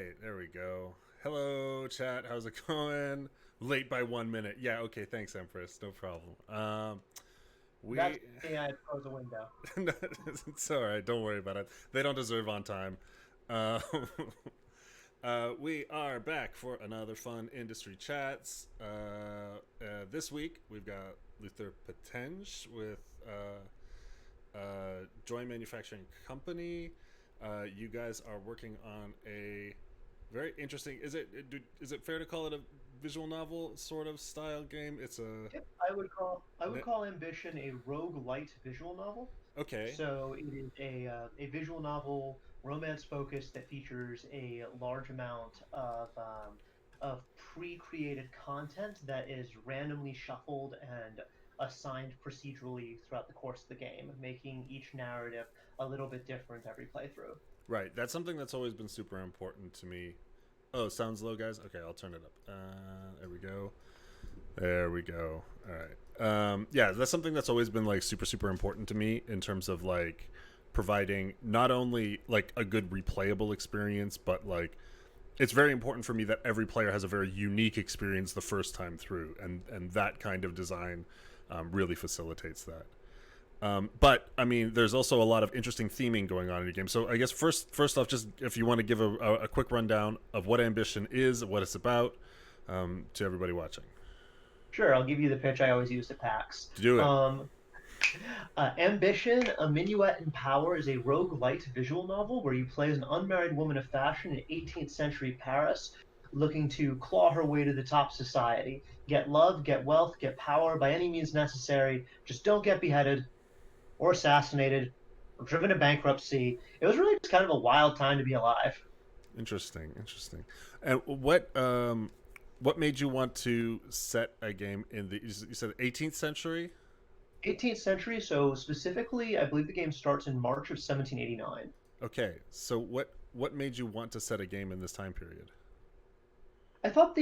right, there we go. Hello, chat. How's it going? Late by 1 minute. Yeah, okay. Thanks, Empress. No problem. That's We. me. I close the window. It's all right. Don't worry about it. They don't deserve on time. Uh, we are back for another fun industry chats. This week we've got Luther Patenge with Joy Manufacturing Company. You guys are working on a very interesting. Is it fair to call it a visual novel sort of style game? It's a Yep, I would call Ambition a rogue-light visual novel. okay. So it is a visual novel, romance focused that features a large amount of pre-created content that is randomly shuffled and assigned procedurally throughout the course of the game, making each narrative a little bit different every playthrough. Right, that's something that's always been super important to me. Oh, sounds low, guys. Okay, I'll turn it up. There we go. There we go. All right. Yeah, that's something that's always been like super super important to me in terms of like providing not only like a good replayable experience, but like it's very important for me that every player has a very unique experience the first time through, and that kind of design really facilitates that. But I mean, there's also a lot of interesting theming going on in your game. So I guess first off, just if you want to give a quick rundown of what Ambition is, what it's about, to everybody watching. Sure, I'll give you the pitch I always use at PAX. Do it. Ambition, A Minuet in Power is a rogue-light visual novel where you play as an unmarried woman of fashion in 18th century Paris looking to claw her way to the top society. Get love, get wealth, get power by any means necessary. Just don't get beheaded or assassinated or driven to bankruptcy. It was really just kind of a wild time to be alive. Interesting, interesting. And what made you want to set a game in the you said 18th century? 18th century, so specifically, I believe the game starts in March of 1789. Okay, so what made you want to set a game in this time period? I thought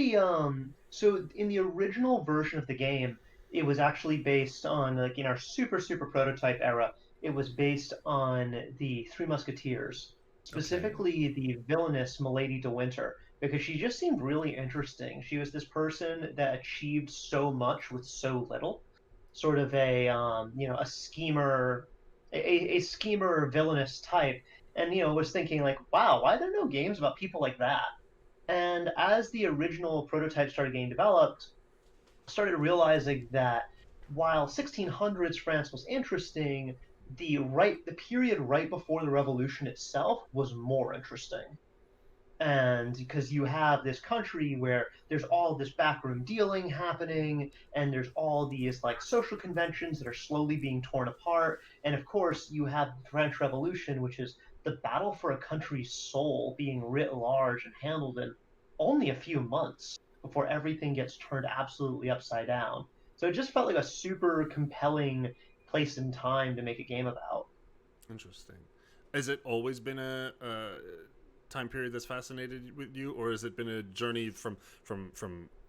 so in the original version of the game, it was actually based on like in our super prototype era, it was based on the Three Musketeers, Okay. specifically the villainous Milady de Winter, because she just seemed really interesting. She was this person that achieved so much with so little, sort of a schemer, a schemer villainous type, and was thinking like, wow, why are there no games about people like that? And as the original prototype started getting developed, I started realizing that while 1600s France was interesting, the period right before the revolution itself was more interesting. And because you have this country where there's all this backroom dealing happening, and there's all these like social conventions that are slowly being torn apart, and of course you have the French Revolution, which is the battle for a country's soul being writ large and handled in only a few months before everything gets turned absolutely upside down. So it just felt like a super compelling place and time to make a game about. Interesting. Has it always been a time period that's fascinated with you, or has it been a journey from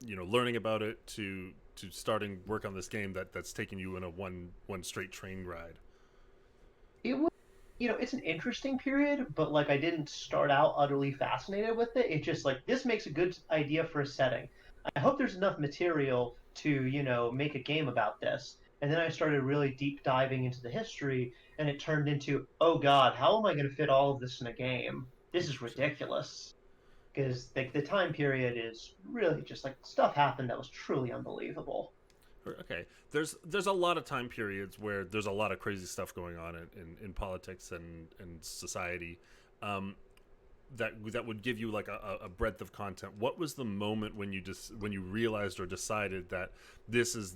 learning about it to starting work on this game that's taken you in a one straight train ride? It was, it's an interesting period, but like I didn't start out utterly fascinated with it. It's just like this makes a good idea for a setting. I hope there's enough material to, make a game about this. And then I started really deep diving into the history, and it turned into, oh God, how am I going to fit all of this in a game? This is Interesting. ridiculous. Because the time period is really just like stuff happened that was truly unbelievable. Okay, there's a lot of time periods where there's a lot of crazy stuff going on in politics and society. Um, that would give you like a breadth of content. What was the moment when when you realized or decided that this is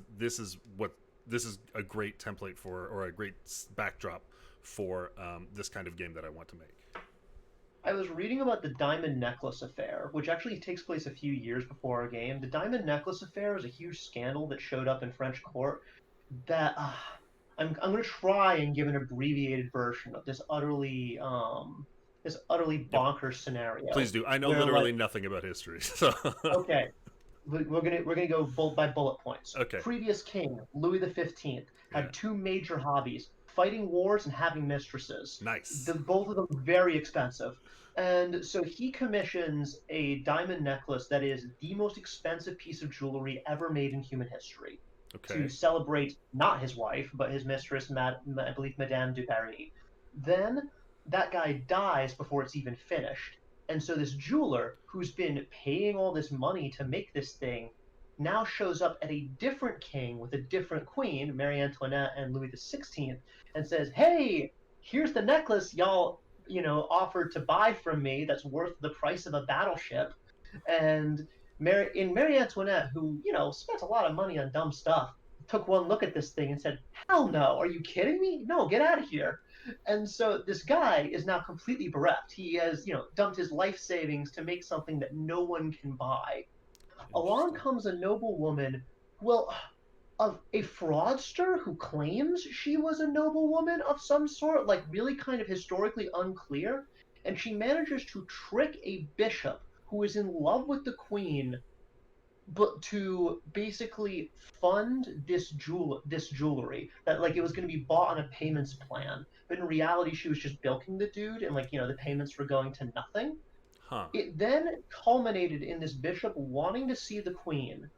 a great template for, or a great backdrop for this kind of game that I want to make? I was reading about the Diamond Necklace Affair, which actually takes place a few years before our game. The Diamond Necklace Affair is a huge scandal that showed up in French court that I'm going to try and give an abbreviated version of this utterly Yep, bonkers scenario please do. I know where like literally nothing about history, so okay, we're gonna go bullet by bullet points. okay, Previous king Louis XV yeah, had two major hobbies: fighting wars and having mistresses. nice. Both of them very expensive. And so he commissions a diamond necklace that is the most expensive piece of jewelry ever made in human history to Okay. celebrate not his wife, but his mistress, I believe Madame du Barry. Then that guy dies before it's even finished. And so this jeweler, who's been paying all this money to make this thing, now shows up at a different king with a different queen, Marie Antoinette and Louis XVI, and says, "Hey, here's the necklace y'all, offered to buy from me that's worth the price of a battleship." And Marie Antoinette, who, spent a lot of money on dumb stuff, took one look at this thing and said, "Hell no, are you kidding me? No, get out of here." And so this guy is now completely bereft. He has, dumped his life savings to make something that no one can buy. Along Interesting. comes a noble woman, well, of a fraudster who claims she was a noblewoman of some sort, like really kind of historically unclear, and she manages to trick a bishop who is in love with the queen, but to basically fund this jewelry that like it was going to be bought on a payments plan, but in reality she was just bilking the dude, and like the payments were going to nothing. Huh. It then culminated in this bishop wanting to see the queen,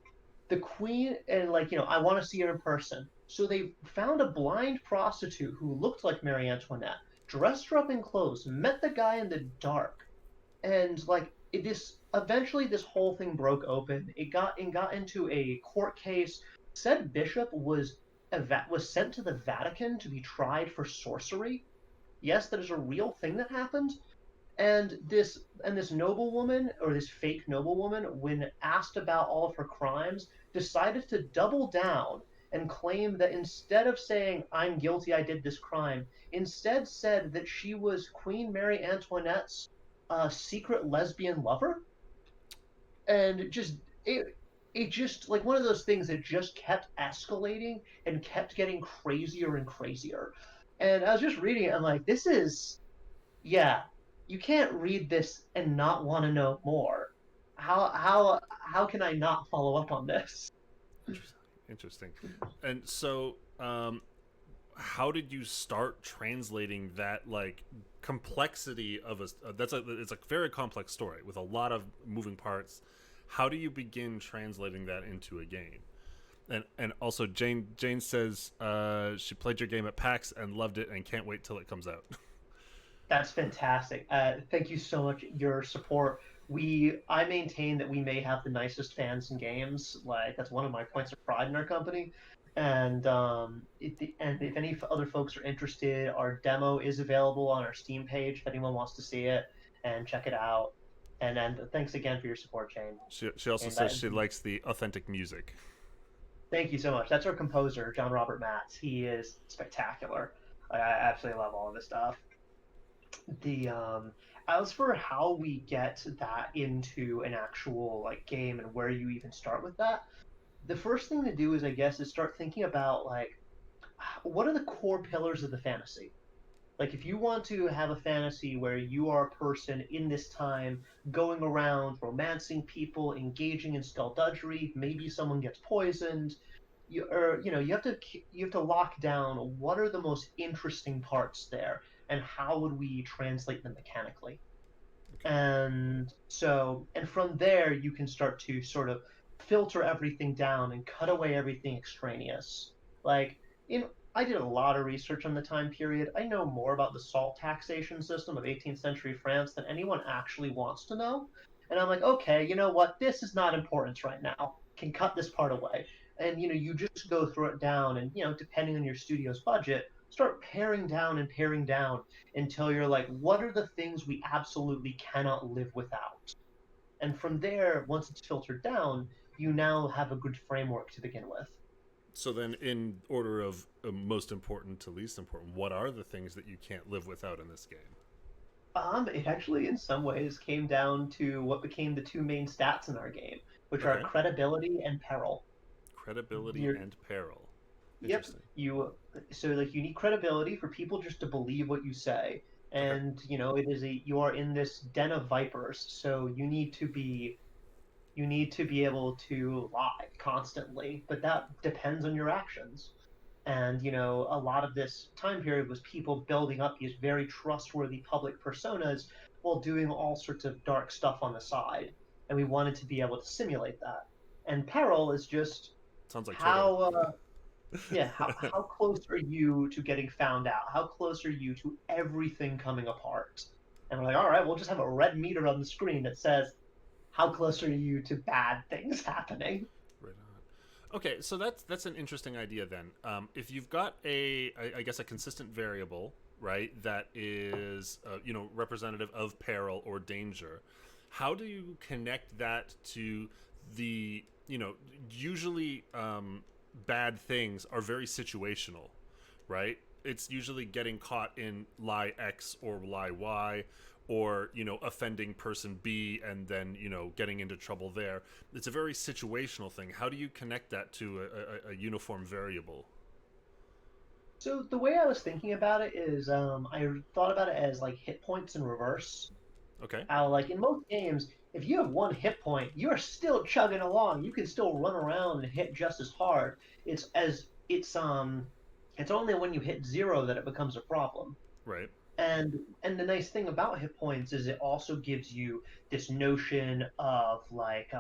and like I want to see her in person. So they found a blind prostitute who looked like Marie Antoinette, dressed her up in clothes, met the guy in the dark, and like this eventually this whole thing broke open. It got into a court case. Said bishop was sent to the Vatican to be tried for sorcery. Yes, that is a real thing that happened. And this noblewoman, or this fake noblewoman, when asked about all of her crimes, decided to double down and claim that instead of saying "I'm guilty, I did this crime," instead said that she was Queen Marie Antoinette's secret lesbian lover. And it just like one of those things that just kept escalating and kept getting crazier and crazier. And I was just reading it, and like, this is, yeah, you can't read this and not want to know more. How can I not follow up on this? Interesting. Interesting. And so, how did you start translating that like complexity of it's a very complex story with a lot of moving parts. How do you begin translating that into a game? And also Jane says she played your game at PAX and loved it and can't wait till it comes out. That's fantastic. Thank you so much. Your support. I maintain that we may have the nicest fans in games. Like that's one of my points of pride in our company. And if any other folks are interested, our demo is available on our Steam page if anyone wants to see it and check it out. And then thanks again for your support, Shane. She also And says she likes the authentic music. thank you so much. That's our composer, John Robert Matz. He is spectacular. I absolutely love all of his stuff. The As for how we get that into an actual like game and where you even start with that, the first thing to do is, I guess, is start thinking about like what are the core pillars of the fantasy. Like if you want to have a fantasy where you are a person in this time going around romancing people, engaging in skullduggery, maybe someone gets poisoned, you have to lock down what are the most interesting parts there and how would we translate them mechanically. Okay. And from there you can start to sort of filter everything down and cut away everything extraneous. Like in I did a lot of research on the time period. I know more about the salt taxation system of 18th century France than anyone actually wants to know. And I'm like, okay, you know what? This is not important right now. Can cut this part away. And you just go through it down, and depending on your studio's budget, start paring down until you're like, what are the things we absolutely cannot live without? And from there, once it's filtered down, you now have a good framework to begin with. So then, in order of most important to least important, what are the things that you can't live without in this game? It actually, in some ways, came down to what became the two main stats in our game, which are Okay. credibility and peril. Credibility You're, and peril. yep, Interesting. you need credibility for people just to believe what you say, Okay. and you are in this den of vipers, so you need to be able to lie constantly, but that depends on your actions. And, a lot of this time period was people building up these very trustworthy public personas while doing all sorts of dark stuff on the side. And we wanted to be able to simulate that. And Peril is just Sounds like Twitter. how, yeah, how close are you to getting found out? How close are you to everything coming apart? And we're like, all right, we'll just have a red meter on the screen that says, how close are you to bad things happening? Right on. Okay, so that's an interesting idea then. If you've got I guess a consistent variable, right, that is representative of peril or danger, how do you connect that to the usually bad things are very situational, right? It's usually getting caught in lie X or lie Y, or offending person B and then getting into trouble there. It's a very situational thing. How do you connect that to a uniform variable? So the way I was thinking about it is, I thought about it as like hit points in reverse. Okay. How like in most games, if you have one hit point, you are still chugging along. You can still run around and hit just as hard. It's only when you hit zero that it becomes a problem. Right. And the nice thing about hit points is it also gives you this notion of like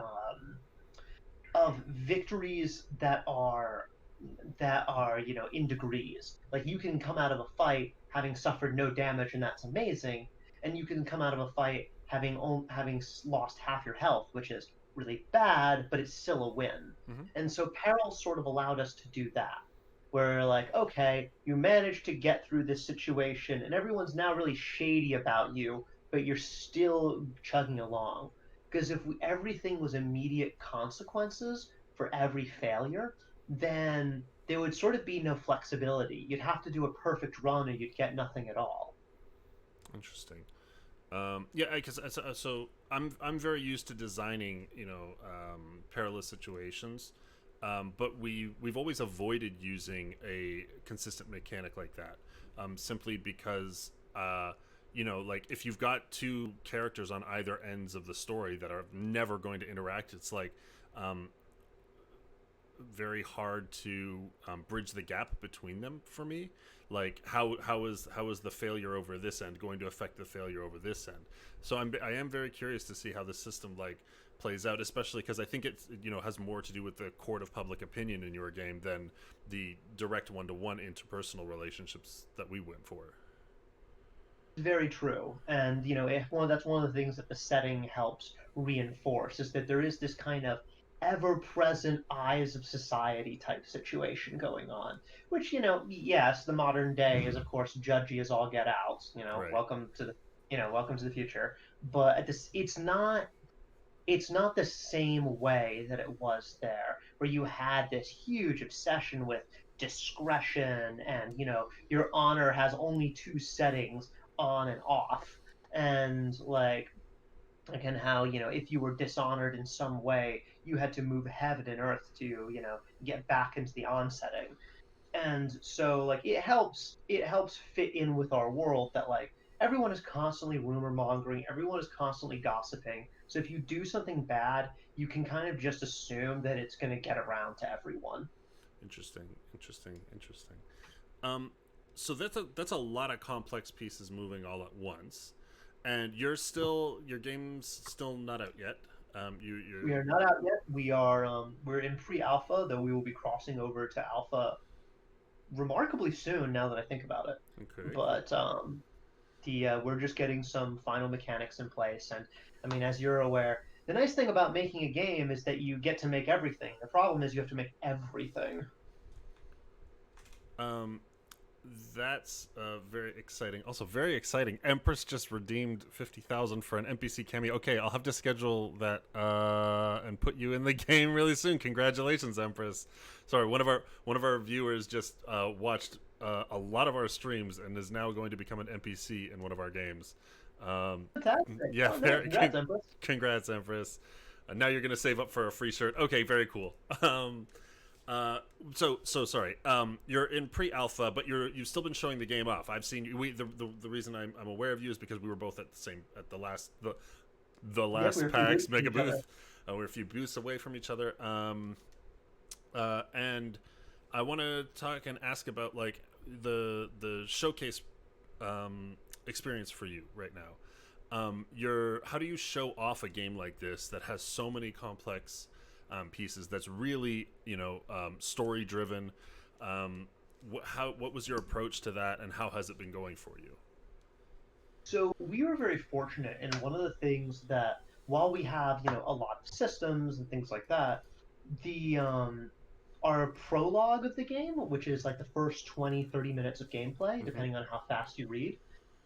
of victories that are in degrees. Like you can come out of a fight having suffered no damage, and that's amazing. And you can come out of a fight having lost half your health, which is really bad, but it's still a win. Mm-hmm. And so Peril sort of allowed us to do that, where like, okay, you managed to get through this situation, and everyone's now really shady about you, but you're still chugging along. Because if everything was immediate consequences for every failure, then there would sort of be no flexibility. You'd have to do a perfect run, or you'd get nothing at all. Interesting. Yeah, because so I'm very used to designing perilous situations, but we've always avoided using a consistent mechanic like that, simply because like if you've got two characters on either ends of the story that are never going to interact, it's like very hard to bridge the gap between them for me. Like how is the failure over this end going to affect the failure over this end? So I am very curious to see how the system like plays out, especially because I think it's has more to do with the court of public opinion in your game than the direct one-to-one interpersonal relationships that we went for. Very true. And that's one of the things that the setting helps reinforce, is that there is this kind of ever-present eyes of society type situation going on. Which, yes, the modern day is of course judgy as all get out. Right. Welcome to the future. But it's not the same way that it was there, where you had this huge obsession with discretion, and your honor has only two settings, on and off. And like, again, how if you were dishonored in some way, you had to move heaven and earth to get back into the on setting. And so like it helps fit in with our world, that like everyone is constantly rumor mongering, everyone is constantly gossiping. So if you do something bad, you can kind of just assume that it's going to get around to everyone. Interesting. Um, so that's a lot of complex pieces moving all at once, and your game's still not out yet. We are not out yet. We're in pre-alpha, though we will be crossing over to alpha remarkably soon, now that I think about it. Okay. But the we're just getting some final mechanics in place. And I mean, as you're aware, the nice thing about making a game is that you get to make everything. The problem is you have to make everything. Um, that's very exciting. Also, very exciting. Empress just redeemed 50,000 for an NPC cameo. Okay, I'll have to schedule that and put you in the game really soon. Congratulations, Empress. Sorry, one of our viewers just watched a lot of our streams and is now going to become an NPC in one of our games. Fantastic. Yeah, Oh, no, congrats, Empress. congrats, Empress. Now you're gonna save up for a free shirt. Okay, very cool. So sorry. You're in pre-alpha, but you've still been showing the game off. I've seen you. The reason I'm aware of you is because we were both at the last We were PAX confused mega each other. booth. We're a few booths away from each other. And I want to talk and ask about like the showcase experience for you right now. How do you show off a game like this that has so many complex pieces? That's really story driven. What was your approach to that, and how has it been going for you? So we were very fortunate, and one of the things that while we have a lot of systems and things like that, the our prologue of the game, which is like the first 20-30 minutes of gameplay, Hmm. depending on how fast you read,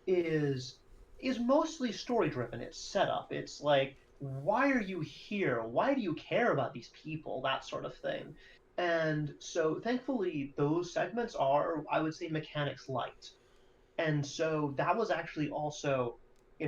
is is mostly story driven. It's setup. It's like, why are you here? Why do you care about these people? That sort of thing. And so thankfully those segments are, I would say, mechanics light. And so that was actually also,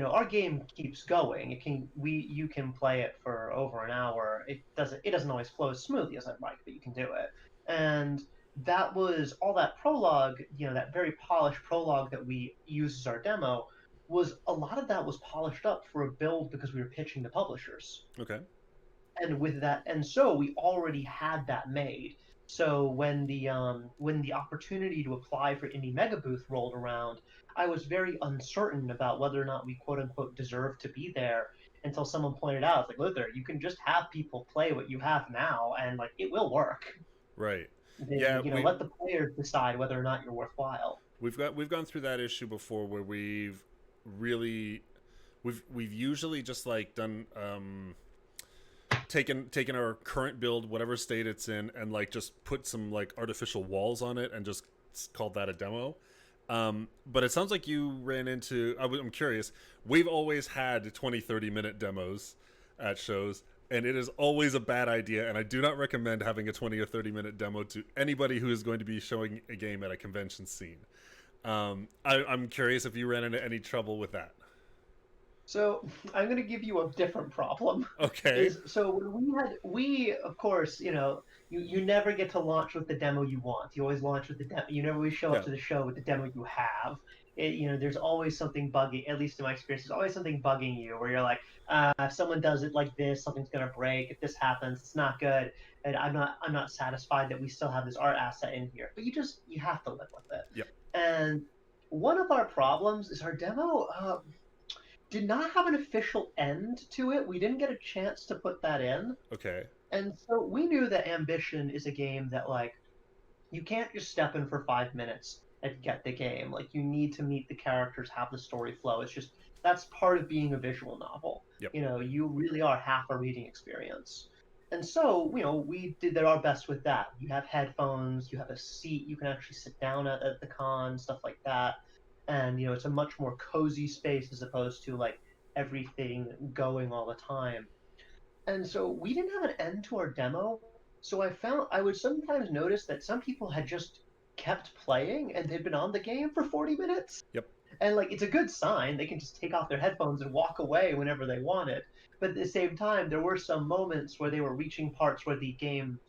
our game keeps going. You can play it for over an hour. It doesn't always flow as smoothly as I'd like, but you can do it. And that was all that prologue, that very polished prologue that we use as our demo, was a lot of that was polished up for a build because we were pitching to publishers. Okay. And with that, and so we already had that made. So when the opportunity to apply for Indie Mega Booth rolled around, I was very uncertain about whether or not we quote unquote deserved to be there until someone pointed out, it's like, Luther, you can just have people play what you have now, and like it will work. Right. Then Yeah, let the players decide whether or not you're worthwhile. we've gone through that issue before where really we've usually just like done taken our current build, whatever state it's in, and like just put some like artificial walls on it and just called that a demo. But it sounds like you ran into. I'm curious. We've always had 20-30 minute demos at shows, and it is always a bad idea. And I do not recommend having a 20 or 30 minute demo to anybody who is going to be showing a game at a convention scene. I'm curious if you ran into any trouble with that. So I'm going to give you a different problem. Okay. Is so when we of course you never get to launch with the demo you want. You always launch with the demo. You never really show up Yeah. to the show with the demo you have. There's always something bugging. At least in my experience, there's always something bugging you where you're like, if someone does it like this, something's going to break. If this happens, it's not good, and I'm not satisfied that we still have this art asset in here. But you have to live with it. Yep. And one of our problems is our demo did not have an official end to it. We didn't get a chance to put that in. Okay. And so we knew that Ambition is a game that, like, you can't just step in for 5 minutes and get the game. Like, you need to meet the characters, have the story flow. It's just, that's part of being a visual novel. Yep. You really are half a reading experience. And so, we did our best with that. You have headphones, you have a seat, you can actually sit down at the con, stuff like that. And it's a much more cozy space as opposed to like everything going all the time. And so we didn't have an end to our demo. So I would sometimes notice that some people had just kept playing and they'd been on the game for 40 minutes. Yep. And like it's a good sign. They can just take off their headphones and walk away whenever they wanted. But at the same time, there were some moments where they were reaching parts where the game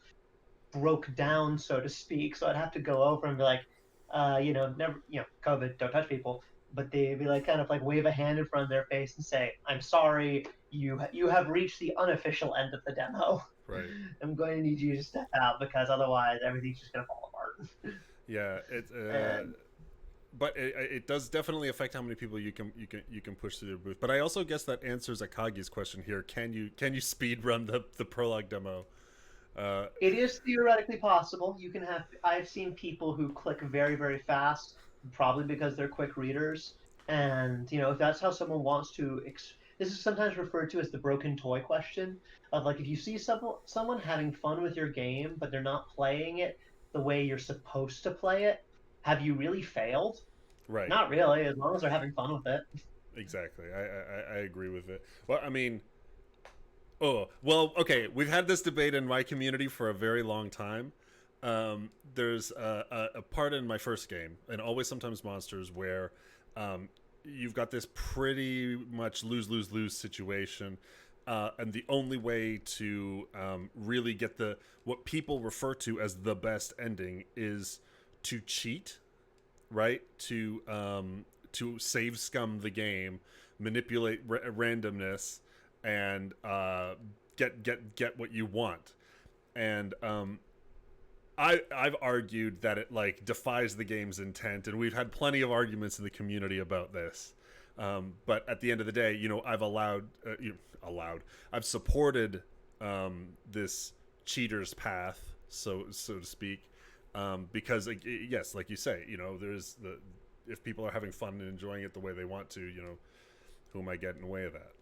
broke down, so to speak. So I'd have to go over and be like, never, COVID, don't touch people. But they'd be like, kind of like wave a hand in front of their face and say, "I'm sorry, you have reached the unofficial end of the demo. Right. I'm going to need you to step out because otherwise everything's just going to fall apart." Yeah. And But it does definitely affect how many people you can push through their booth. But I also guess that answers Akagi's question here. Can you speed run the prologue demo? it is theoretically possible. I've seen people who click very, very fast, probably because they're quick readers. And, if that's how someone wants to, this is sometimes referred to as the broken toy question of like, if you see someone having fun with your game, but they're not playing it the way you're supposed to play it, have you really failed? Right. Not really, as long as they're having fun with it. Exactly. I agree with it. Well, I mean, oh, well, okay. We've had this debate in my community for a very long time. There's a part in my first game, and Always Sometimes Monsters, where you've got this pretty much lose situation, and the only way to really get what people refer to as the best ending is to cheat, right? To save scum the game, manipulate randomness, and get what you want. And I've argued that it like defies the game's intent, and we've had plenty of arguments in the community about this. But at the end of the day, I've supported this cheater's path, so to speak, because yes, like you say, there's the if people are having fun and enjoying it the way they want to, who am I getting in the way of that?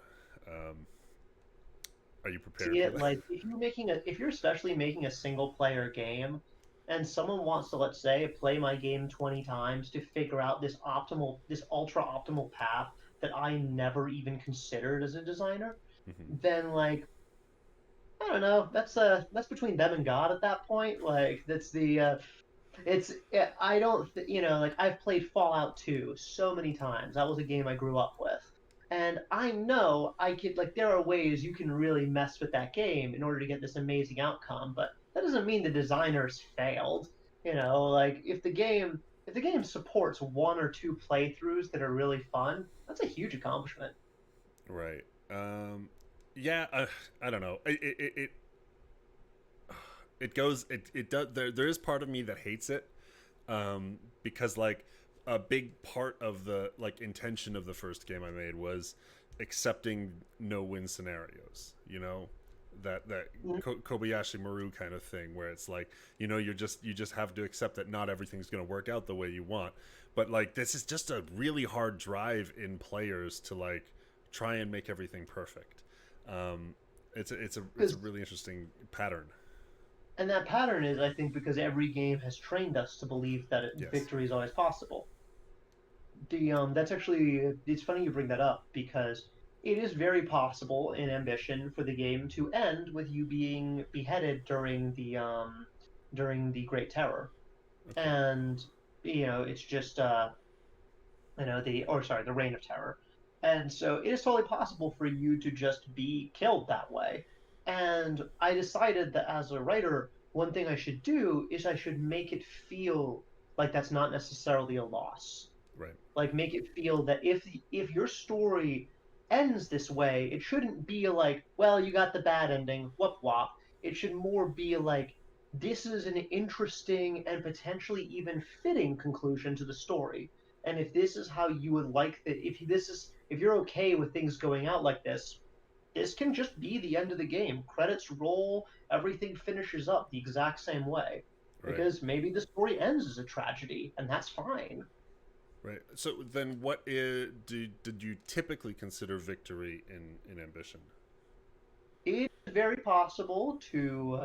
Are you prepared See for it that? like if you're especially making a single player game, and someone wants to, let's say, play my game 20 times to figure out this ultra optimal path that I never even considered as a designer, Mm-hmm. then like I don't know, that's between them and God at that point. Like that's the it's I don't like I've played Fallout 2 so many times. That was a game I grew up with. And I know I could like there are ways you can really mess with that game in order to get this amazing outcome, but that doesn't mean the designers failed. Like if the game supports one or two playthroughs that are really fun, that's a huge accomplishment. Right. Yeah. I don't know. It goes. It does. There is part of me that hates it, because like a big part of the like intention of the first game I made was accepting no win scenarios. That Mm. Kobayashi Maru kind of thing, where it's like you just have to accept that not everything's going to work out the way you want. But like this is just a really hard drive in players to like try and make everything perfect. It's a 'Cause really interesting pattern. And that pattern is, I think, because every game has trained us to believe that Yes. victory is always possible. That's actually it's funny you bring that up because it is very possible in Ambition for the game to end with you being beheaded during the Great Terror, Okay. and it's just the Reign of Terror, and so it is totally possible for you to just be killed that way. And I decided that as a writer, one thing I should do is I should make it feel like that's not necessarily a loss. Right. Like make it feel that if your story ends this way, it shouldn't be like, well, you got the bad ending, whoop whoop. It should more be like this is an interesting and potentially even fitting conclusion to the story. And if this is how you would like that, if you're okay with things going out like this can just be the end of the game. Credits roll, everything finishes up the exact same way. Right. Because maybe the story ends as a tragedy, and that's fine. Right. So then, what did you typically consider victory in Ambition? It is very possible to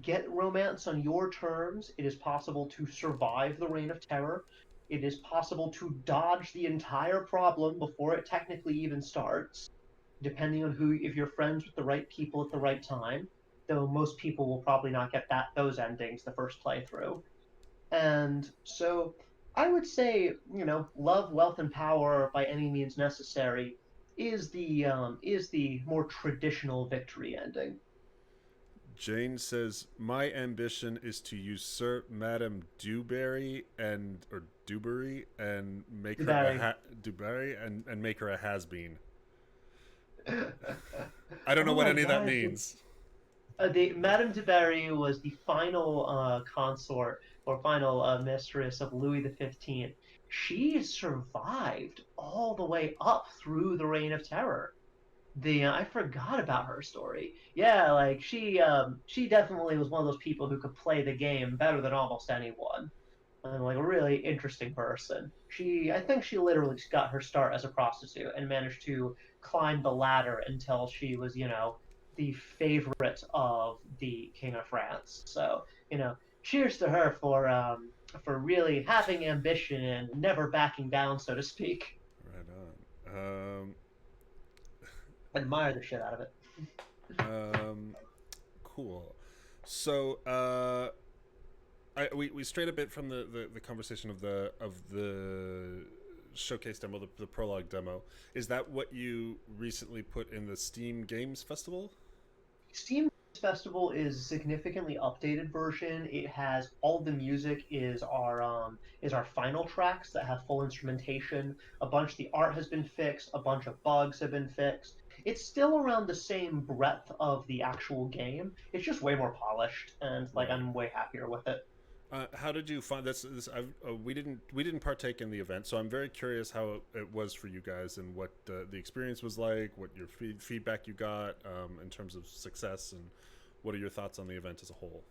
get romance on your terms. It is possible to survive the Reign of Terror. It is possible to dodge the entire problem before it technically even starts, depending on who if you're friends with the right people at the right time. Though most people will probably not get those endings the first playthrough. And so I would say, love, wealth, and power by any means necessary is the more traditional victory ending. Jane says, "My ambition is to usurp Madame Dewberry and make her a Barry. Dewberry and make her a has been." I don't know Oh what my any of that gosh. means. The Madame de Barry was the final consort or final mistress of Louis XV. She survived all the way up through the Reign of Terror. The I forgot about her story. Yeah, like she definitely was one of those people who could play the game better than almost anyone. And like a really interesting person. I think she literally got her start as a prostitute and managed to climb the ladder until she was, the favorite of the King of France. So, cheers to her for really having ambition and never backing down, so to speak. Right on. Admire the shit out of it. Cool. So, we strayed a bit from the conversation of the showcase demo, the prologue demo. Is that what you recently put in the Steam Games Festival? Steam Festival is a significantly updated version. It has all the music is our final tracks that have full instrumentation. A bunch of the art has been fixed. A bunch of bugs have been fixed. it's still around the same breadth of the actual game. It's just way more polished, and like Right. I'm way happier with it. How did you find this? We didn't partake in the event, so I'm very curious how it was for you guys and what the experience was like. What your feedback you got in terms of success, and what are your thoughts on the event as a whole?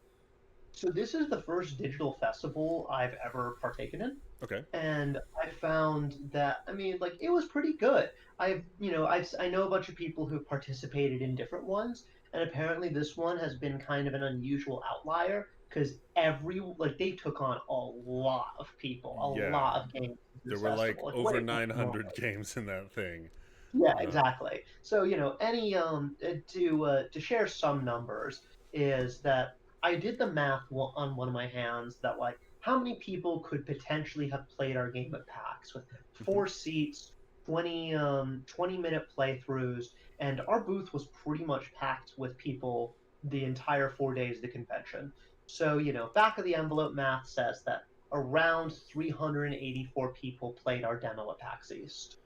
So this is the first digital festival I've ever partaken in. Okay. And I found that, I mean, like it was pretty good. I know a bunch of people who participated in different ones, and apparently this one has been kind of an unusual outlier because they took on a lot of people, a Yeah, lot of games in there this were like festival, like way over more than normal. 900 games in that thing. Yeah, Uh, exactly. So, any to share some numbers is that I did the math on one of my hands that like how many people could potentially have played our game at PAX with mhm. 4 seats, 20-minute playthroughs, and our booth was pretty much packed with people the entire 4 days of the convention. So, back of the envelope math says that around 384 people played our demo at PAX East,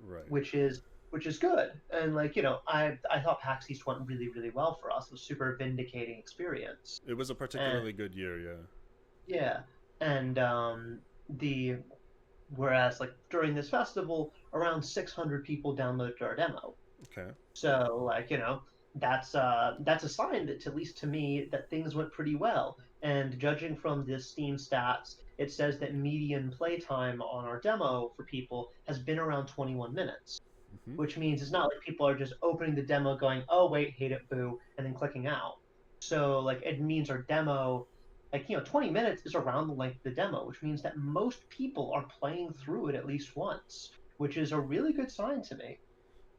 Right. which is good. And like I thought PAX East went really really well for us. It was a super vindicating experience. It was a And particularly good year. Yeah. yeah, and the whereas like during this festival, around 600 people downloaded our demo. Okay. So like that's a sign that, at least to me, that things went pretty well. And judging from the Steam stats, it says that median playtime on our demo for people has been around 21 minutes, Hmm. which means it's not like people are just opening the demo going, oh wait, hate it, boo, and then clicking out. So like it means our demo, like 20 minutes is around the length of the demo, which means that most people are playing through it at least once, which is a really good sign to me.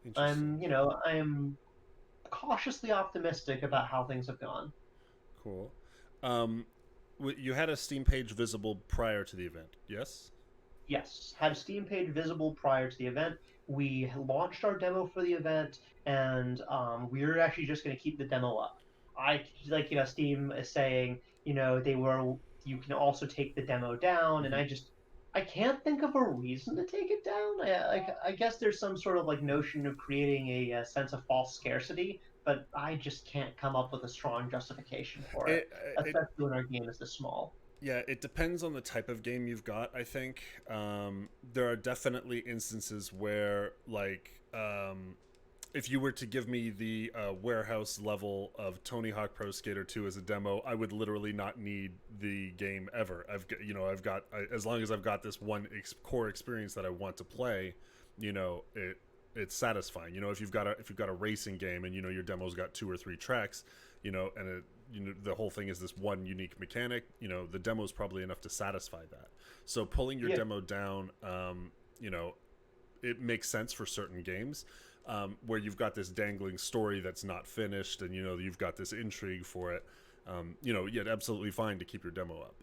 Interesting. I am cautiously optimistic about how things have gone. Cool. Um, you had a Steam page visible prior to the event, yes? Yes, had a Steam page visible prior to the event. We launched our demo for the event, and we're actually just going to keep the demo up. I like Steam is saying they were you can also take the demo down, and Hmm. I can't think of a reason to take it down. I guess there's some sort of like notion of creating a sense of false scarcity, but I just can't come up with a strong justification for it, It, it especially when our game is this small. Yeah, it depends on the type of game you've got. I think there are definitely instances where, like, if you were to give me the warehouse level of Tony Hawk Pro Skater 2 as a demo, I would literally not need the game ever. As long as I've got this one core experience that I want to play, it's satisfying. If you've got a racing game and your demo's got 2 or 3 tracks, and the whole thing is this one unique mechanic, the demo is probably enough to satisfy that. So pulling your Yeah, demo down, you know it makes sense for certain games, where you've got this dangling story that's not finished, and you've got this intrigue for it. Yet absolutely fine to keep your demo up.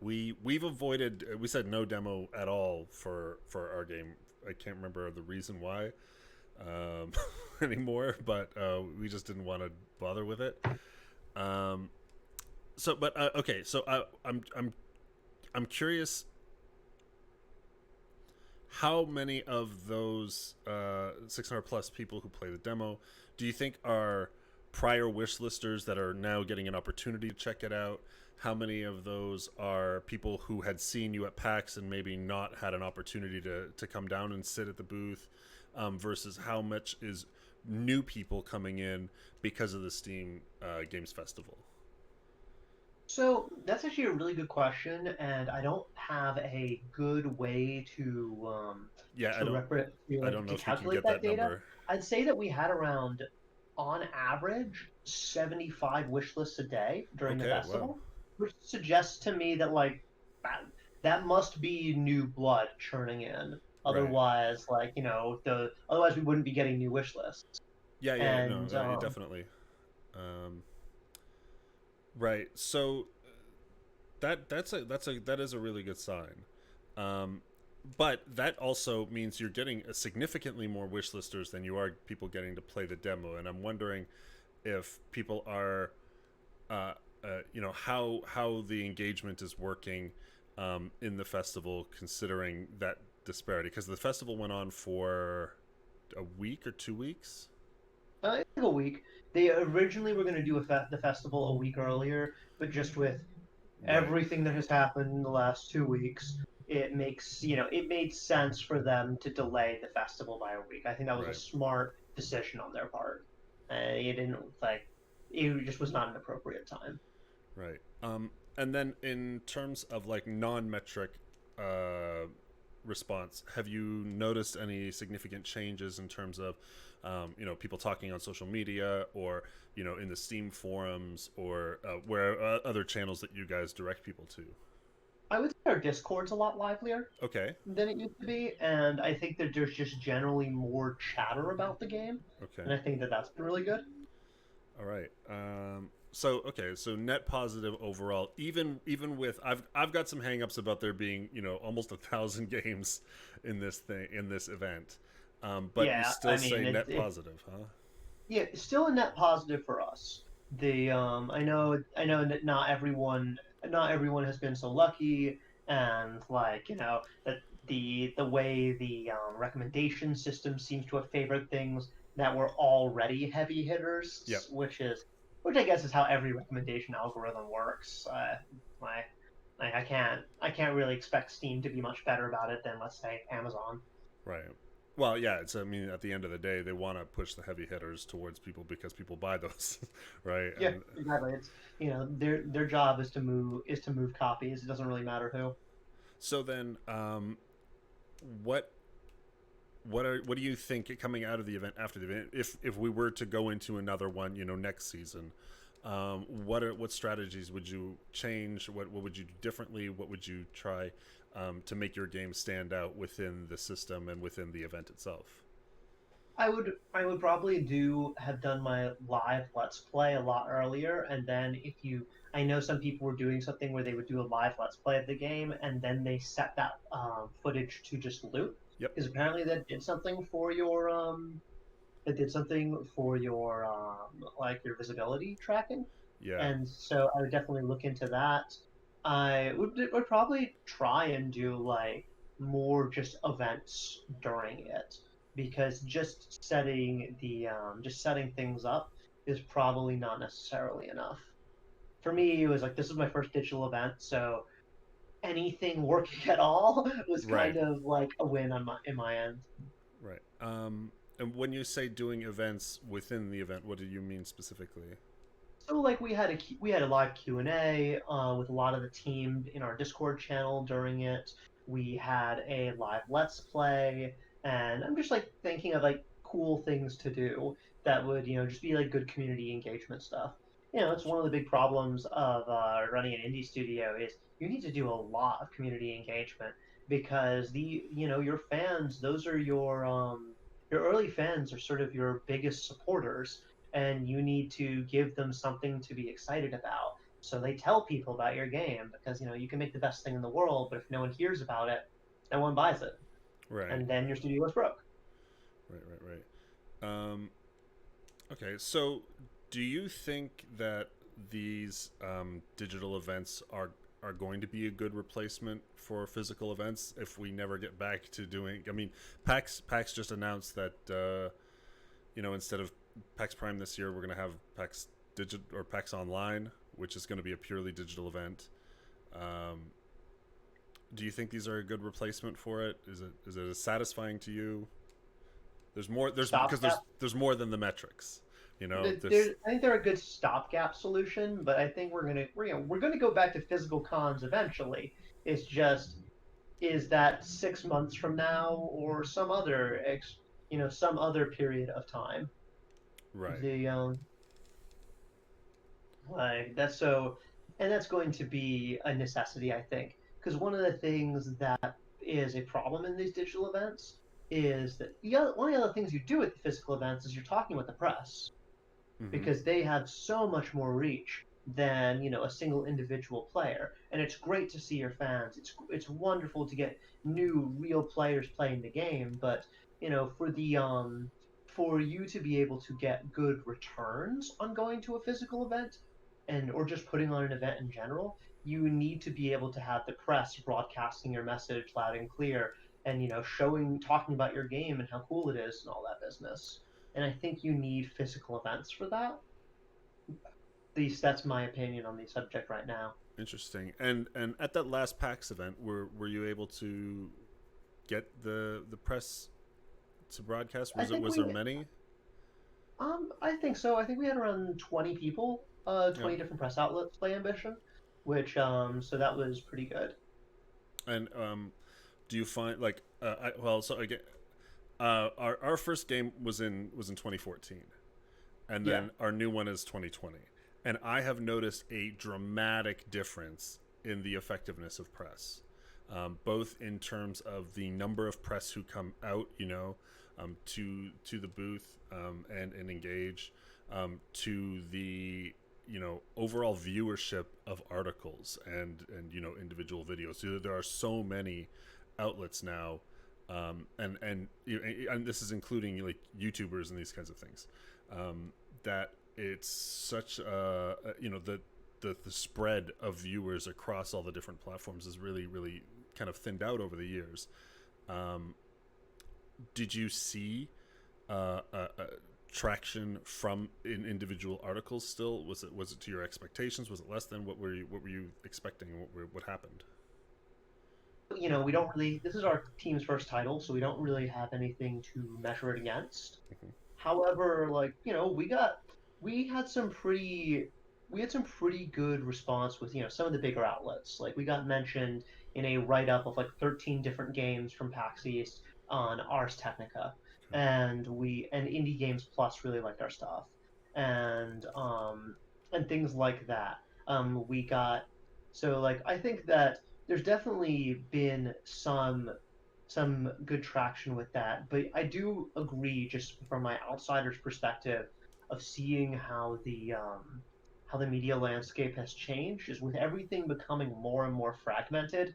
We've avoided. We said no demo at all for our game. I can't remember the reason why um, anymore, but we just didn't want to bother with it. Um, okay. So I'm curious, how many of those 600 plus people who play the demo do you think are prior wish listers that are now getting an opportunity to check it out? How many of those are people who had seen you at PAX and maybe not had an opportunity to come down and sit at the booth, versus how much is new people coming in because of the Steam Games Festival? so that's actually a really good question, and I don't have a good way Yeah, to I don't know to if you can calculate get that that data. number. I'd say that we had around, on average, 75 wish lists a day during the Okay, wow. festival, which suggests to me that like that, that must be new blood churning in. Right. Otherwise, the otherwise we wouldn't be getting new wish lists. Yeah, yeah, no, And definitely. Um, right. So that is a really good sign. Um, but that also means you're getting a significantly more wish listers than you are people getting to play the demo, and I'm wondering if people are, how the engagement is working in the festival, considering that disparity. Because the festival went on for a week or 2 weeks? It's like a week. They originally were going to do the festival a week earlier, but just with Right, everything that has happened in the last 2 weeks, it made sense for them to delay the festival by a week. I think that was a right, smart decision on their part. It didn't like it just was not an appropriate time. right. And then in terms of like non-metric uh, response, have you noticed any significant changes in terms of, people talking on social media, or in the Steam forums, or where other channels that you guys direct people to? I would say our Discord's a lot livelier Okay, than it used to be, and I think that there's just generally more chatter about the game, okay, and I think that that's been really good. all right. So okay, so net positive overall. Even with I've got some hangups about there being almost 1,000 games in this event, but you Yeah, still I mean say it, net it positive, huh? yeah, still a net positive for us. I know that not everyone has been so lucky, and like that the way the recommendation system seems to have favored things that were already heavy Yep. hitters, which I guess is how every recommendation algorithm works. My I can't really expect Steam to be much better about it than, let's say, Amazon. Right. Well, yeah. It's I mean, at the end of the day, they want to push the heavy hitters towards people because people buy those, right? Yeah, And exactly. It's their job is to move copies. It doesn't really matter who. so then, what what do you think coming out of the event after the event? If we were to go into another one, next season, what strategies would you change? What would you do differently? What would you try to make your game stand out within the system and within the event itself? I would probably do have done my live Let's Play a lot earlier, and then I know some people were doing something where they would do a live Let's Play of the game, and then they set that footage to just loop, Yep. because apparently that did something for your like your visibility tracking, Yeah. and so I would definitely look into that. I would probably try and do like more just events during it, because just setting things up is probably not necessarily enough. For me, it was like this is my first digital event, so anything working at all was Right. kind of like a win in my end. Right. And when you say doing events within the event, what do you mean specifically? So like we had a live Q&A with a lot of the team in our Discord channel during it. We had a live Let's Play, and I'm just like thinking of like cool things to do that would just be like good community engagement stuff. It's Gotcha. one of the big problems of running an indie studio is you need to do a lot of community engagement, because your fans, those are your early fans are sort of your biggest supporters, and you need to give them something to be excited about. So they tell people about your game, because you can make the best thing in the world, but if no one hears about it, no one buys it, Right. and then your studio is broke. Right. Right. Right. Okay. So, do you think that these digital events are going to be a good replacement for physical events if we never get back to doing? I mean, PAX just announced that instead of PAX Prime this year, we're going to have PAX Digit or PAX Online, which is going to be a purely digital event. Um, do you think these are a good replacement for it? Is it as satisfying to you? There's more. There's because Stopgap. there's more than the metrics. There's I think they're a good stopgap solution, but I think we're gonna go back to physical cons eventually. It's just, is that 6 months from now or some other period of time? right, The Like that's so, and that's going to be a necessity, I think, because one of the things that is a problem in these digital events is that one of the other things you do at the physical events is you're talking with the press, mm-hmm. because they have so much more reach than a single individual player, and it's great to see your fans. It's wonderful to get new real players playing the game, but for you to be able to get good returns on going to a physical event, or just putting on an event in general, you need to be able to have the press broadcasting your message loud and clear, and talking about your game and how cool it is and all that business. And I think you need physical events for that. At least that's my opinion on the subject right now. Interesting. And at that last PAX event, were you able to get the press to broadcast? I think Was there we many? I think so. I think we had around 20 people, Yeah. 20 different press outlets play Ambition, which so that was pretty good. And do you find like so again, our first game was in 2014, and Yeah. then our new one is 2020, and I have noticed a dramatic difference in the effectiveness of press, both in terms of the number of press who come out, to the booth, and engage, to the overall viewership of articles and individual videos. So there are so many outlets now, and this is including like YouTubers and these kinds of things, that it's such the spread of viewers across all the different platforms is really kind of thinned out over the years. Did you see traction from in individual articles still? Was it to your expectations? Was it less than? What were you expecting? What happened? We don't really. This is our team's first title, so we don't really have anything to measure it against. Mm-hmm. However, we had some pretty good response with some of the bigger outlets. Like we got mentioned in a write up of like 13 different games from PAX East on Ars Technica, and Indie Games Plus really liked our stuff, and things like that. We got so like I think that there's definitely been some good traction with that. But I do agree, just from my outsider's perspective, of seeing how the media landscape has changed, is with everything becoming more and more fragmented.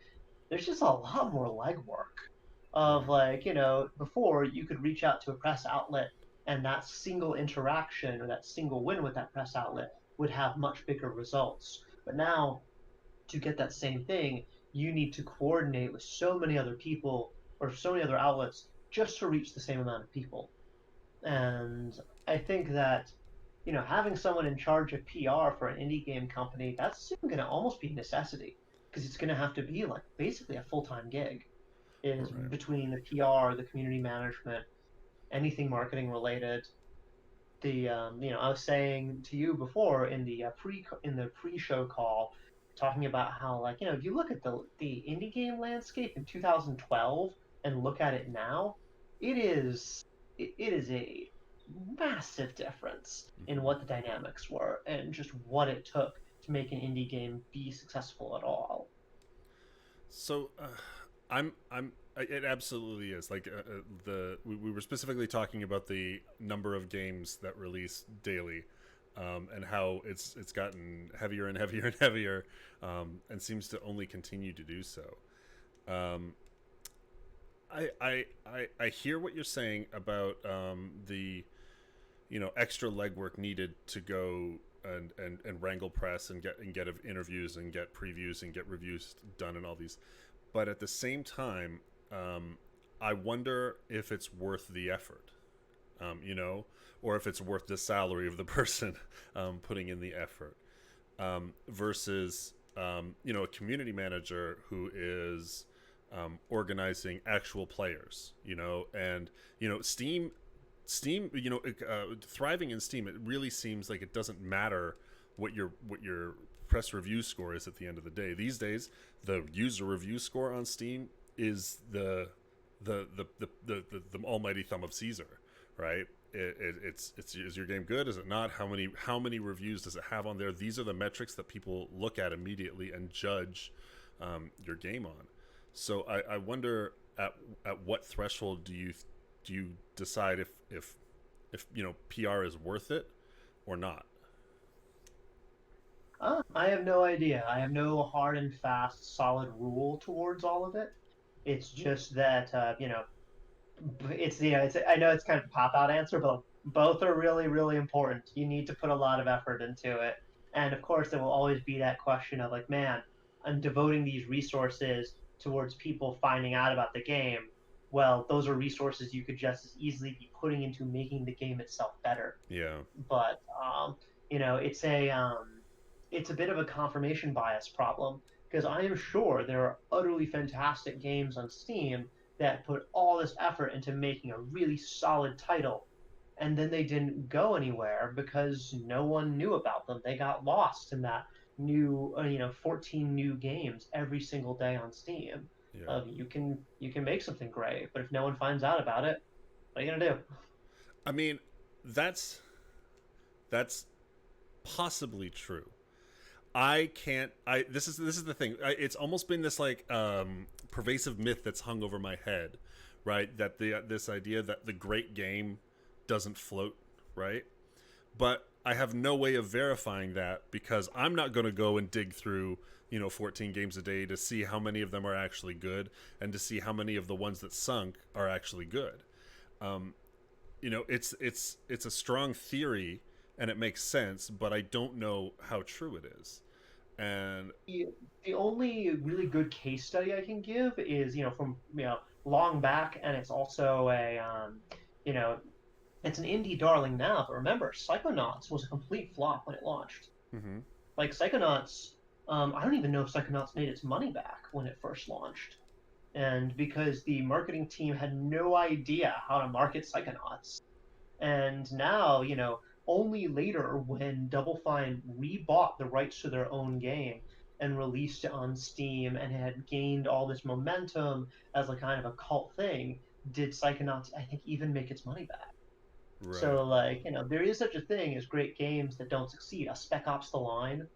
There's just a lot more legwork of Right. before you could reach out to a press outlet and that single interaction or that single win with that press outlet would have much bigger results. But now to get that same thing, you need to coordinate with so many other people or so many other outlets just to reach the same amount of people. And I think that, having someone in charge of PR for an indie game company, that's soon going to almost be a necessity because it's going to have to be like basically a full time gig. Is Right. between the PR, the community management, anything marketing related. I was saying to you before in the pre-show call, talking about how if you look at the indie game landscape in 2012 and look at it now, it is a massive difference in Mm-hmm. what the dynamics were and just what it took to make an indie game be successful at all. So it absolutely is like the we were specifically talking about the number of games that release daily, and how it's gotten heavier and heavier and heavier, and seems to only continue to do so. Um, I hear what you're saying about the extra legwork needed to go and wrangle press and get interviews and get previews and get reviews done and all these, but at the same time, I wonder if it's worth the effort, or if it's worth the salary of the person putting in the effort, versus a community manager who is organizing actual players, and Steam, thriving in Steam. It really seems like it doesn't matter what your press review score is at the end of the day. These days, the user review score on Steam is the almighty thumb of Caesar, right? It's is your game good? Is it not? How many reviews does it have on there? These are the metrics that people look at immediately and judge your game on. So I wonder at what threshold do you decide if PR is worth it or not? I have no idea. I have no hard and fast, solid rule towards all of it. It's just that it's it's I know it's kind of a pop out answer, but both are really important. You need to put a lot of effort into it, and of course there will always be that question of like, man, I'm devoting these resources towards people finding out about the game. well, those are resources you could just as easily be putting into making the game itself better. Yeah. But you know, it's a bit of a confirmation bias problem because I am sure there are utterly fantastic games on Steam that put all this effort into making a really solid title, and then they didn't go anywhere because no one knew about them. They got lost in that new, 14 new games every single day on Steam. Yeah. You can make something great, but if no one finds out about it, what are you gonna do? I mean, that's that's possibly true. I can't. I this is the thing. It's almost been this like pervasive myth that's hung over my head, right? That this idea that the great game doesn't float, right? But I have no way of verifying that because I'm not going to go and dig through 14 games a day to see how many of them are actually good and to see how many of the ones that sunk are actually good. Um, it's a strong theory and it makes sense, but I don't know how true it is. And the, the only really good case study I can give is, from long back, and it's also you know, it's an indie darling now. But remember, Psychonauts was a complete flop when it launched. mhm. Like Psychonauts, I don't even know if Psychonauts made its money back when it first launched, and because the marketing team had no idea how to market Psychonauts. And now, only later when Double Fine rebought the rights to their own game and released it on Steam and had gained all this momentum as a kind of a cult thing, did Psychonauts, I think, even make its money back. Right. So, like, there is such a thing as great games that don't succeed. A Spec Ops: The Line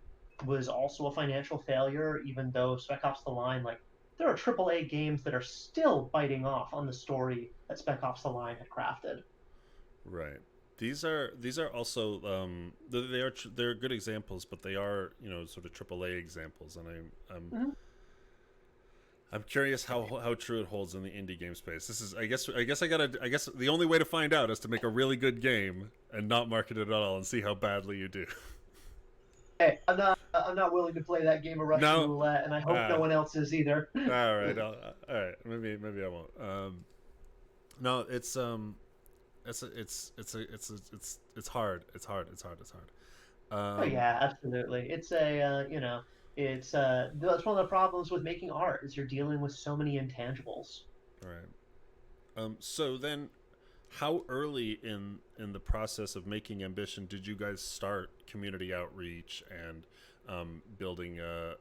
was also a financial failure, even though Spec Ops: The Line, like, there are AAA games that are still biting off on the story that Spec Ops: The Line had crafted. Right. These are also they're good examples, but they are sort of AAA examples, and Mhm. I'm curious how true it holds in the indie game space. This is I guess the only way to find out is to make a really good game and not market it at all and see how badly you do. Hey, I'm not willing to play that game of Russian No, roulette, and I hope no ah, one else is either. all right, all right. Maybe I won't. No, it's hard. It's hard. Oh Um, yeah, absolutely. That's one of the problems with making art is you're dealing with so many intangibles. all right. So then, how early in the process of making Ambition did you guys start community outreach and building a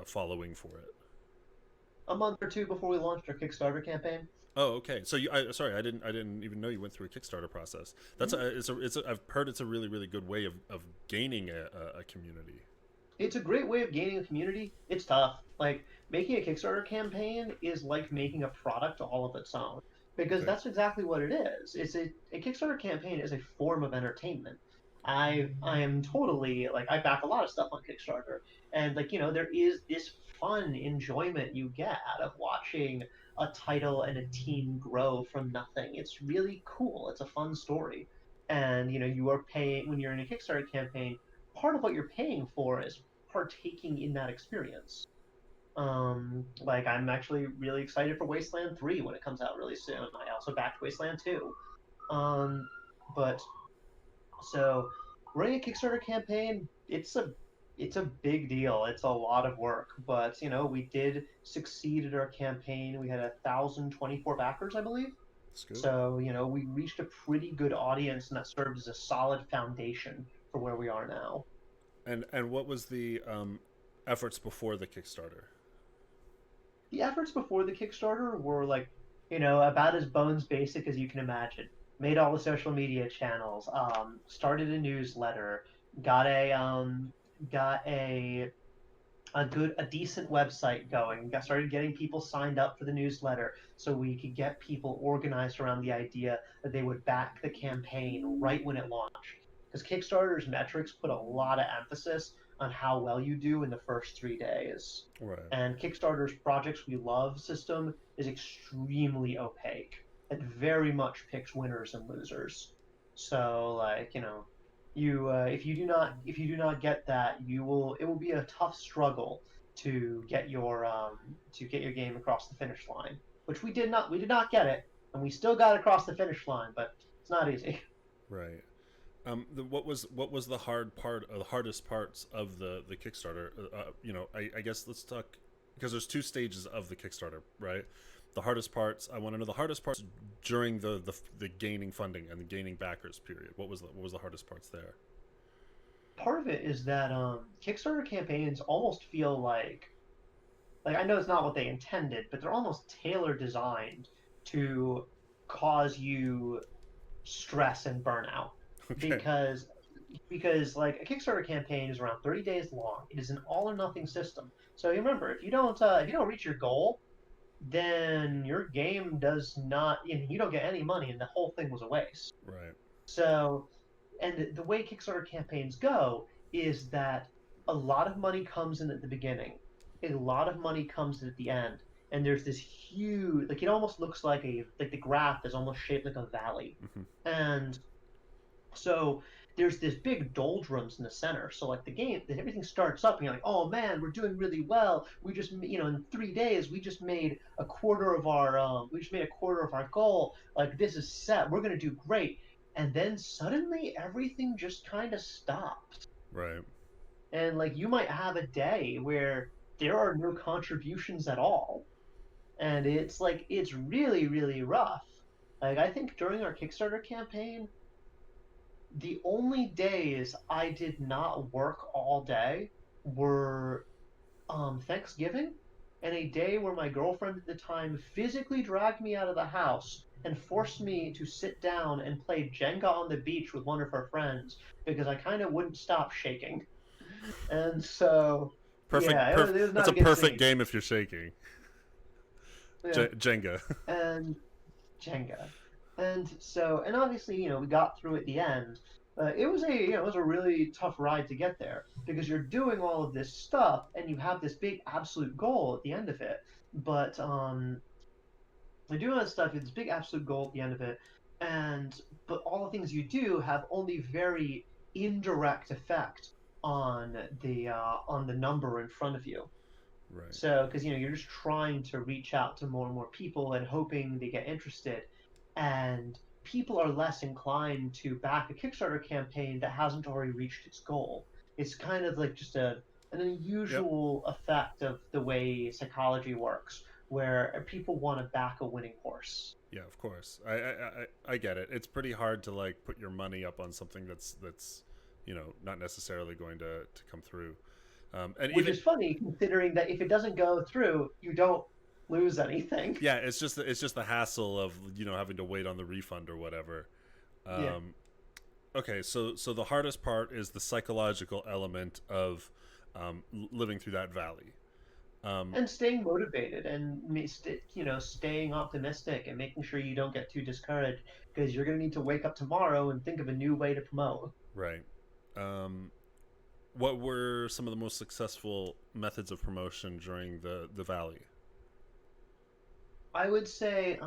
following for it? A month or two before we launched our Kickstarter campaign. Oh, okay. So sorry, I didn't even know you went through a Kickstarter process. That's Mhm. I've heard it's a really really good way of gaining a community. It's a great way of gaining a community. It's tough. Like making a Kickstarter campaign is like making a product all of its own because Okay. that's exactly what it is. A Kickstarter campaign is a form of entertainment. I am totally like I back a lot of stuff on Kickstarter, and like there is this fun enjoyment you get out of watching a title and a team grow from nothing. It's really cool. It's a fun story, and you are paying when you're in a Kickstarter campaign. Part of what you're paying for is partaking in that experience. Like I'm actually really excited for Wasteland 3 when it comes out really soon. I also backed Wasteland 2. Um, but so running a Kickstarter campaign, it's a big deal. It's a lot of work, but we did succeed at our campaign. We had 1,024 backers, I believe. That's good. So we reached a pretty good audience, and that served as a solid foundation for where we are now. And what was the efforts before the Kickstarter? The efforts before the Kickstarter were like, about as bones basic as you can imagine. Made all the social media channels, started a newsletter, got a um, got a decent website going. Got started getting people signed up for the newsletter so we could get people organized around the idea that they would back the campaign right when it launched. Because Kickstarter's metrics put a lot of emphasis on how well you do in the first 3 days. Right. And Kickstarter's Projects We Love system is extremely opaque. It very much picks winners and losers. So like, you if you do not get that, it will be a tough struggle to get your game across the finish line. which we did not get it, and we still got across the finish line, but it's not easy. Right. What was the the hardest parts of the Kickstarter? I guess let's talk, because there's two stages of the Kickstarter, right? The hardest parts. I want to know the hardest parts during the gaining funding and the gaining backers period. What was the hardest parts there? Part of it is that Kickstarter campaigns almost feel like I know it's not what they intended, but they're almost tailor designed to cause you stress and burnout Okay. because like a Kickstarter campaign is around 30 days long. It is an all or nothing system. So you remember, if you don't reach your goal, then your game does not you don't get any money and the whole thing was a waste. Right. So, and the way Kickstarter campaigns go is that a lot of money comes in at the beginning, a lot of money comes in at the end, and there's this huge, like it almost looks like the graph is almost shaped like a valley, Hmm. and so there's this big doldrums in the center. So like the game, everything starts up, and you're like, oh man, we're doing really well. We just, in 3 days, we just made a quarter of our goal. Like this is set. We're gonna do great. And then suddenly everything just kind of stops. Right. And like you might have a day where there are no contributions at all, and it's really really rough. Like I think during our Kickstarter campaign, the only days I did not work all day were Thanksgiving and a day where my girlfriend at the time physically dragged me out of the house and forced me to sit down and play Jenga on the beach with one of her friends because I kind of wouldn't stop shaking. And so, Perfect. yeah, it was That's not a a good perfect scene. game if you're shaking. Yeah, Jenga. and Jenga. And so, and obviously, we got through at the end. It was a really tough ride to get there because you're doing all of this stuff and you have this big absolute goal at the end of it. But you're doing all this stuff, you have this big absolute goal at the end of it, and but all the things you do have only very indirect effect on the number in front of you. Right. So, because you're just trying to reach out to more and more people and hoping they get interested, and people are less inclined to back a Kickstarter campaign that hasn't already reached its goal. It's kind of like just an Yep. unusual effect of the way psychology works, where people want to back a winning horse. Yeah, of course. I get it. It's pretty hard to like put your money up on something that's not necessarily going to come through. And Which even is funny considering that if it doesn't go through, you don't lose anything. yeah, it's just the hassle of having to wait on the refund or whatever. Yeah. Um, okay, so the hardest part is the psychological element of living through that valley. Um, And staying motivated and staying optimistic and making sure you don't get too discouraged because you're going to need to wake up tomorrow and think of a new way to promote. right. Um, what were some of the most successful methods of promotion during the valley? I would say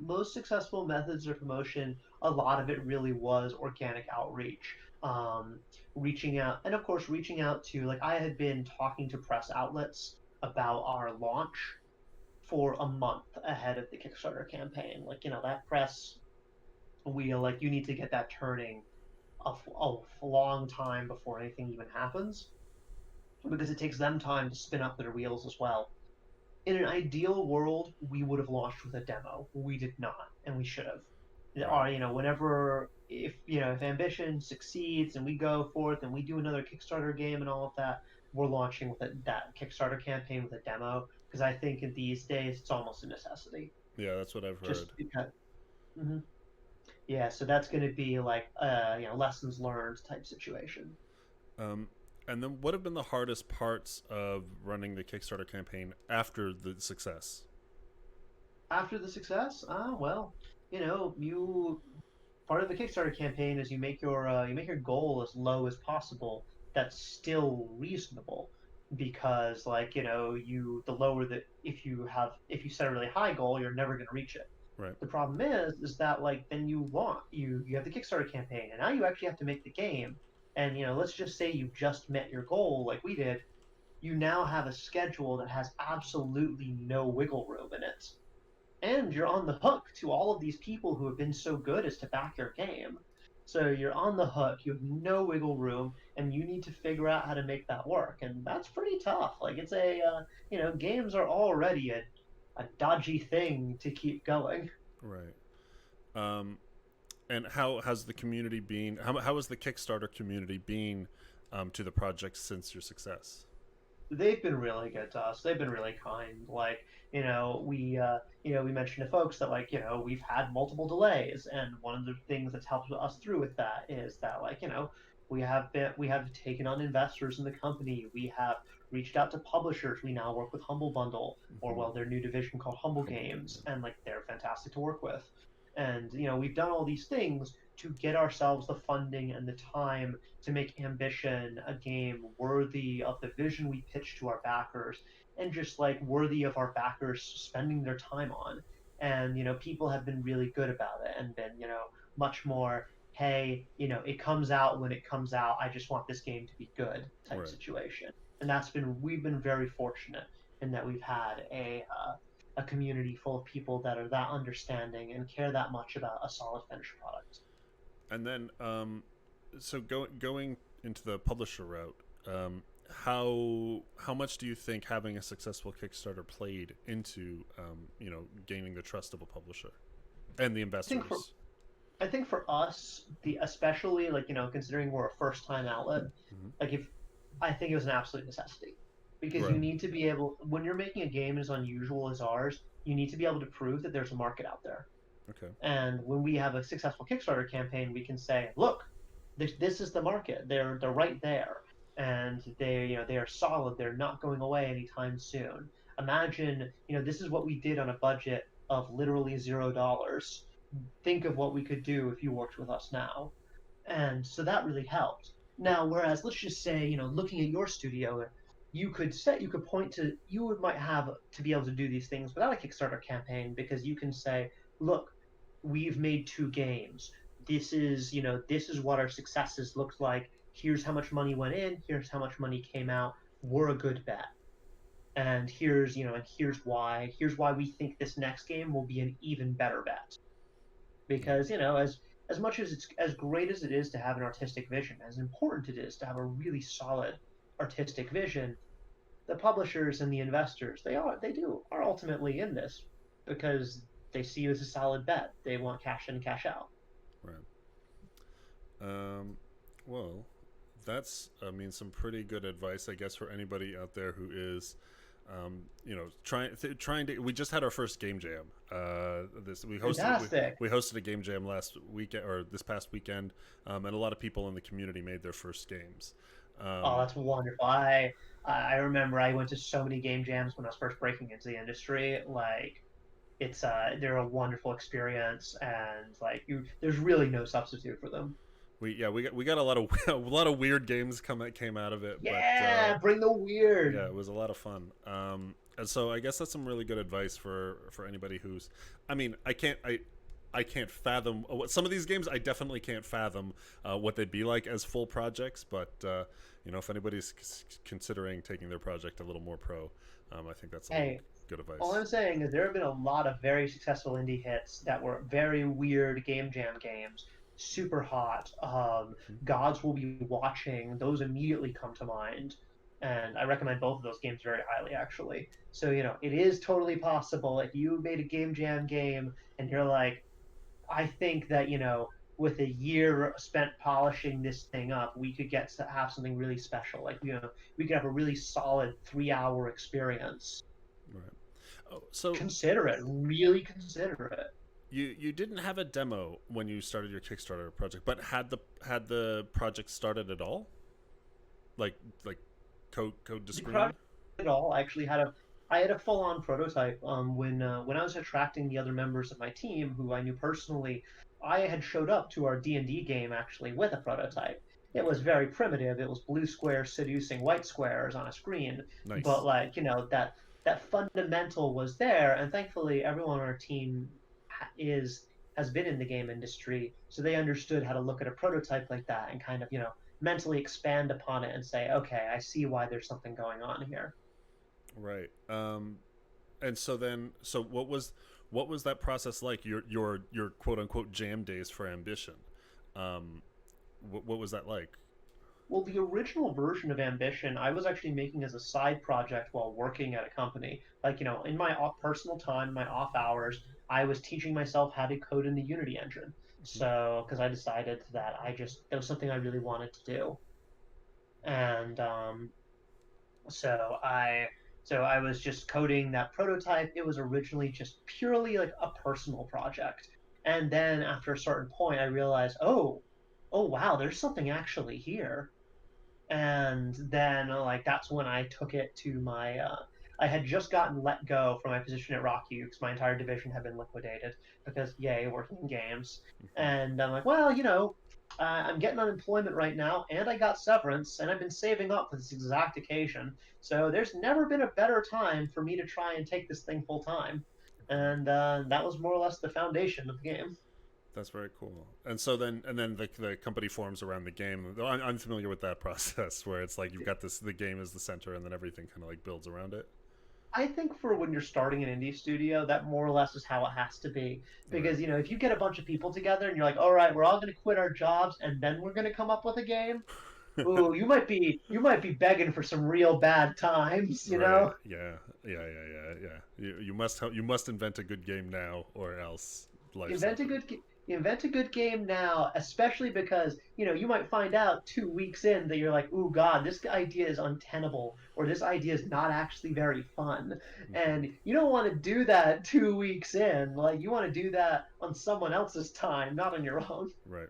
most successful methods of promotion, a lot of it really was organic outreach. Reaching out, and of course, reaching out to, like, I had been talking to press outlets about our launch for a month ahead of the Kickstarter campaign. Like, that press wheel, like, you need to get that turning a long time before anything even happens because it takes them time to spin up their wheels as well. In an ideal world, we would have launched with a demo. We did not, and we should have. Right. Or, whenever if Ambition succeeds and we go forth and we do another Kickstarter game and all of that, we're launching with that Kickstarter campaign with a demo because I think in these days it's almost a necessity. Yeah, that's what I've Just heard. because, hmm yeah. So that's going to be like lessons learned type situation. Um, and then what have been the hardest parts of running the Kickstarter campaign after the success? After the success, well, you part of the Kickstarter campaign is you make your goal as low as possible. That's still reasonable because you the lower that if you set a really high goal, you're never going to reach it. Right. The problem is that like then you have the Kickstarter campaign and now you actually have to make the game. And let's just say you just met your goal like we did. You now have a schedule that has absolutely no wiggle room in it. and you're on the hook to all of these people who have been so good as to back your game. So you're on the hook, you have no wiggle room, and you need to figure out how to make that work. And that's pretty tough. Like, it's games are already a dodgy thing to keep going. Right. Um, and how has the community been? How has the Kickstarter community been to the project since your success? They've been really good to us. They've been really kind. Like, we mentioned to folks that, like, we've had multiple delays, and one of the things that's helped us through with that is that, like, we have taken on investors in the company. We have reached out to publishers. We now work with Humble Bundle, or Mm-hmm. well, their new division called Humble Humble Game, Games, and like they're fantastic to work with. And we've done all these things to get ourselves the funding and the time to make Ambition a game worthy of the vision we pitch to our backers, and just like worthy of our backers spending their time on. And people have been really good about it and been much more, hey, it comes out when it comes out, I just want this game to be good type right. situation. And we've been very fortunate in that we've had a community full of people that are that understanding and care that much about a solid finished product. And then, so going into the publisher route, how much do you think having a successful Kickstarter played into gaining the trust of a publisher and the I think for investors? I think for us, the especially, like, considering we're a first time outlet, Mm-hmm. like, if I think it was an absolute necessity, because you Right. need to be able, when you're making a game as unusual as ours, you need to be able to prove that there's a market out there. Okay. And when we have a successful Kickstarter campaign, we can say, look, this is the market. They're right there, and they are solid. They're not going away anytime soon. Imagine, this is what we did on a budget of literally $0. Think of what we could do if you worked with us now. And so that really helped. Now, whereas let's just say, looking at your studio, you could point to, might have to be able to do these things without a Kickstarter campaign, because you can say, look, we've made two games. This is what our successes looked like. Here's how much money went in. Here's how much money came out. We're a good bet. And here's why. Here's why we think this next game will be an even better bet. Yeah. Because as much as it's as great as it is to have an artistic vision, as important it is to have a really solid artistic vision, the publishers and the investors, are ultimately in this because they see you as a solid bet. They want cash in, cash out. Right. Um, well, that's, I mean, some pretty good advice, I guess, for anybody out there who is, trying to. We just had our first game jam. This Fantastic. we hosted a game jam last weekend or this past weekend, and a lot of people in the community made their first games. Oh, Um, that's wonderful. I remember I went to so many game jams when I was first breaking into the industry. Like, they're a wonderful experience, and like there's really no substitute for them. we got a lot of a lot of weird games came out of it, but Yeah, bring the weird. yeah, it was a lot of fun. And so I guess that's some really good advice for anybody who's. I mean, I can't fathom some of these games. I definitely can't fathom what they'd be like as full projects. But if anybody's considering taking their project a little more pro, I think that's a little Hey, good advice. all I'm saying is there have been a lot of very successful indie hits that were very weird game jam games, super hot. Mhm. Gods Will Be Watching, those immediately come to mind. And I recommend both of those games very highly, actually. So, it is totally possible if you made a game jam game and you're like, I think that, with a year spent polishing this thing up, we could get to have something really special. Like, we could have a really solid 3 hour experience. Right. Oh, so Consider it. Really consider it. you didn't have a demo when you started your Kickstarter project, but had the project started at all? Like code to The screen? project at all actually I had a full on prototype. When I was attracting the other members of my team who I knew personally, I had showed up to our D&D game actually with a prototype. It was Okay. very primitive. It was blue squares seducing white squares on a screen, but Nice. like that fundamental was there, and thankfully everyone on our team is has been in the game industry, so they understood how to look at a prototype like that and kind of mentally expand upon it and say, okay, I see why there's something going on here. Right. And so then, so What was that process like? Your quote unquote jam days for Ambition. Um, what was that like? Well, the original version of Ambition, I was actually making as a side project while working at a company. Like, in my personal time, my off hours, I was teaching myself how to code in the Unity engine. Mhm. So, because I decided that that was something I really wanted to do. And so I, so I was just coding that prototype. It was originally just purely like a personal project. And then after a certain point, I realized, oh wow, there's something actually here. And then like that's when I took it to my I had just gotten let go from my position at RockU because my entire division had been liquidated because yay, working in games. Mhm. And I'm like, well, I'm getting unemployment right now, and I got severance, and I've been saving up for this exact occasion. So there's never been a better time for me to try and take this thing full time. Right. And that was more or less the foundation of the game. That's very cool. And so then the company forms around the game. Though I'm familiar with that process where it's like you've got the game as the center, and then everything kind of like builds around it. I think for when you're starting an indie studio, that more or less is how it has to be. Right. Because, if you get a bunch of people together and you're like, all right, we're all going to quit our jobs and then we're going to come up with a game, ooh, you might be begging for some real bad times, you Right. know? Yeah. Yeah. You must invent a good game now, or else life's Invent a happening. good invent a good game now, especially because you might find out 2 weeks in that you're like, "Ooh, God, this idea is untenable," or "This idea is not actually very fun," Hmm. and you don't want to do that 2 weeks in. Like you want to do that on someone else's time, not on your own. Right.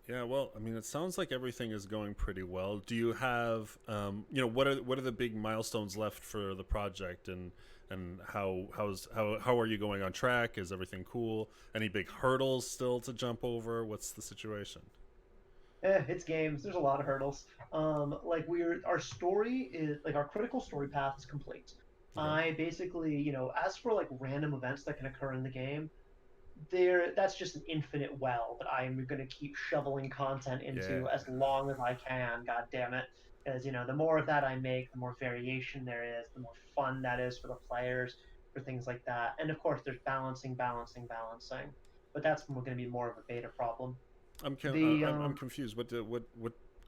Yeah, well, I mean, it sounds like everything is going pretty well. Do you have, what are the big milestones left for the project, and how are you going on track? Is everything cool? Any big hurdles still to jump over? What's the situation? It's games. There's a lot of hurdles. Like our story is like our critical story path is complete. Okay. I basically, as for like random events that can occur in the game, that's just an infinite well that I'm going to keep shoveling content Yeah. into as long as I can. God damn it, because the more of that I make, the more variation there is, the more fun that is for the players, for things like that. And of course, there's balancing. But that's going to be more of a beta problem. The I'm confused. What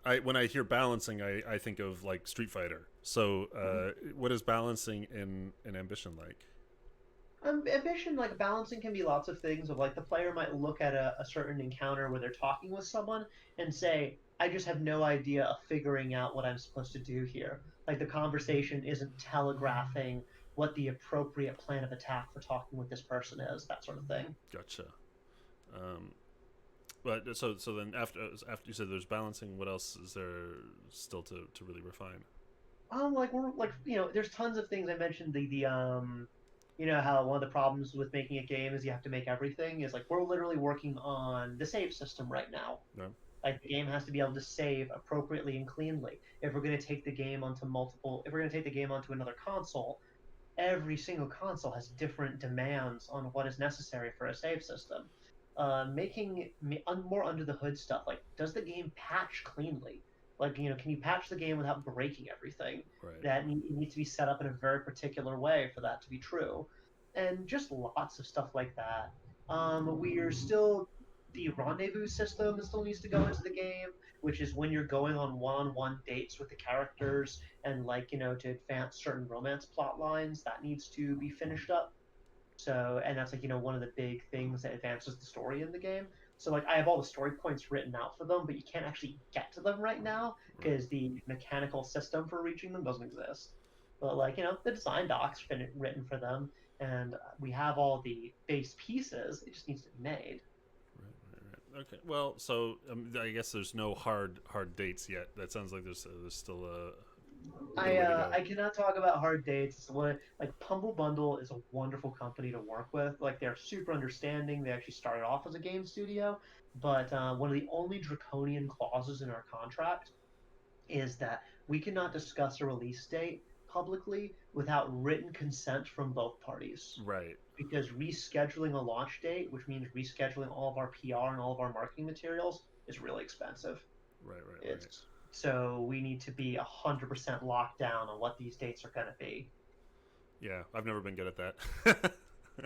I when I hear balancing, I think of like Street Fighter. So, what is balancing in Ambition like? Ambition, like balancing, can be lots of things. Of like the player might look at a certain encounter where they're talking with someone and say, "I just have no idea of figuring out what I'm supposed to do here." Like the conversation isn't telegraphing what the appropriate plan of attack for talking with this person is. That sort of thing. Gotcha. Um, but so then after you said there's balancing, what else is there still to really refine? Like we're like there's tons of things I mentioned. How one of the problems with making a game is you have to make everything. Is like we're literally working on the save system right now. No. Like the game has to be able to save appropriately and cleanly. If we're going to take the game onto if we're going to take the game onto another console, every single console has different demands on what is necessary for a save system. Making more under the hood stuff, like does the game patch cleanly? Like can you patch the game without breaking everything? Right. It needs to be set up in a very particular way for that to be true, and just lots of stuff like that. We're still The rendezvous system still needs to go into the game, which is when you're going on one-on-one dates with the characters and to advance certain romance plot lines that needs to be finished up. So, and that's one of the big things that advances the story in the game. So I have all the story points written out for them, but you can't actually get to them right now Right. because the mechanical system for reaching them doesn't exist. But the design docs been written for them, and we have all the base pieces. It just needs to be made. Right. Okay. Well, so I guess there's no hard dates yet. That sounds like there's still a little way to go. I cannot talk about hard dates. What like Humble Bundle is a wonderful company to work with. Like they're super understanding. They actually started off as a game studio, but one of the only draconian clauses in our contract is that we cannot discuss a release date publicly without written consent from both parties. Right. Because rescheduling a launch date, which means rescheduling all of our PR and all of our marketing materials, is really expensive. Right. It's so we need to be 100% locked down on what these dates are going to be. Yeah, I've never been good at that.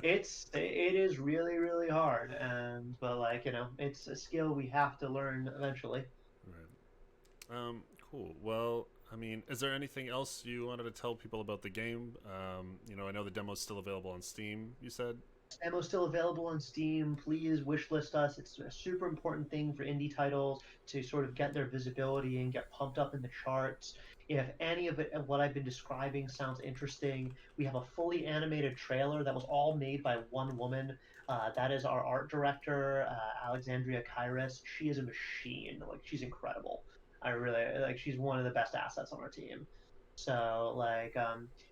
It is really really hard, and but like it's a skill we have to learn eventually. Right. Cool. Well, I mean, is there anything else you wanted to tell people about the game? I know the demo's still available on Steam, you said? Demo's still available on Steam. Please wishlist us. It's a super important thing for indie titles to sort of get their visibility and get pumped up in the charts. If any of it, of what I've been describing sounds interesting, we have a fully animated trailer that was all made by one woman. That is our art director, Alexandria Kairos. She is a machine. Like she's incredible. I really like. She's one of the best assets on our team. So like,